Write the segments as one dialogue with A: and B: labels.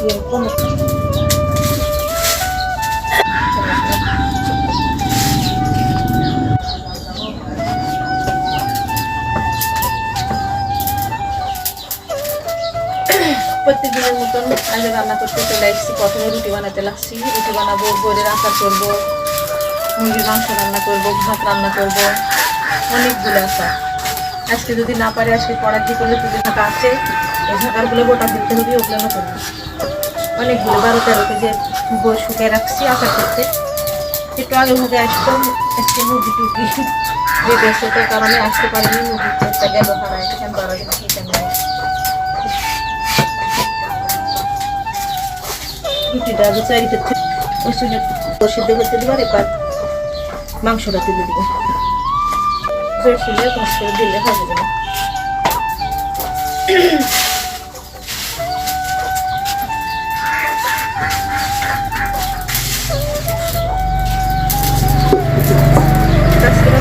A: প্রত্যেকদিনের মতন আগে রান্না করতে চলে এসেছি। প্রথমে রুটি বানাতে লাগছি। রুটি বানাবো, বইয়ের আচার করবো, মুরগির মাংস রান্না করবো, ভাত রান্না করবো, অনেকগুলো আচার। আজকে যদি না পারে, আজকে কড়ার দিয়ে করলে পুজো ঢাকা আছে, এই ঢাকারগুলো গোটা দিতে হবে, ওগুলো না করবো। অনেকগুলো 12-13 কেজি বই শুকিয়ে রাখছি আচার করতে। একটু আগে ভাগে আসতাম, আজকে মুরগি টুকি ব্যস্ততার কারণে আসতে পারিনি। মুরগির চেষ্টা গেল হারায়, সেখানে 12 দিন খেতে নেই। রুটিটা আগে তৈরি করতে সিদ্ধ করতে দিবার, এবার মাংসটা তুলে দিব। বেশিলে কষ্ট করে দিলে হয়ে যাবে না।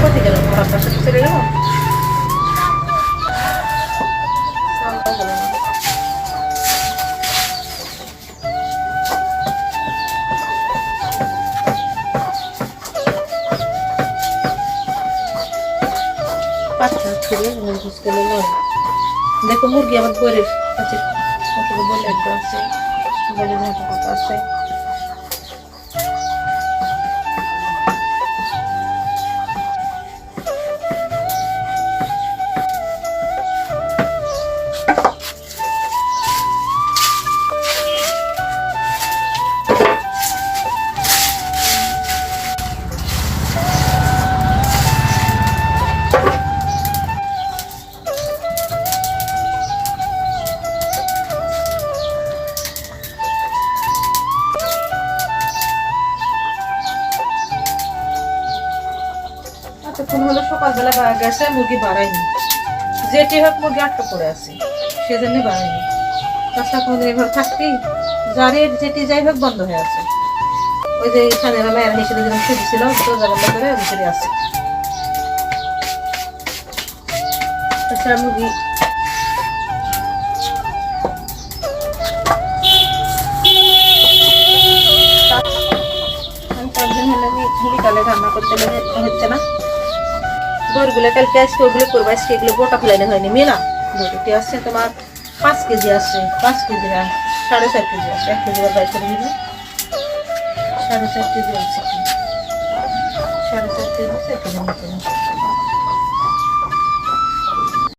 A: কত গেল খারাপ পাশে চলে গেল। দেখো মুরগি আমার বইয়ের কাছে বলে আছে, আছে। এতক্ষণ হলো সকালবেলা গেছে, মুরগি বাড়াইনি। যেটি হোক মুরগি আটকা পড়ে আছে, সেজন্য বাড়াইনি। কাজটা কোনদিন এভাবে থাকতেই জারের যেটি যাই হোক বন্ধ হয়ে আছে। ওই যে এখানে মেয়েরা হিসেবে যেরকম শুধুছিল, দরজা বন্ধ করে ভিতরে আছে। তাছাড়া মুরগি কয়েকদিন হলে বিকালে রান্না করতে হচ্ছে না। বরগুলো কালকে আজকে ওগুলো করবো। আজকে এগুলো গোটা ফেলানো হয়নি। মেলা রুটি আছে তোমার 5 কেজি আছে, 5 কেজি না 4.5 কেজি আছে। 1 কেজি বাই করে দিল, 4.5 কেজি আছে। 4.5 কেজি আছে, 1 কেজি মতো।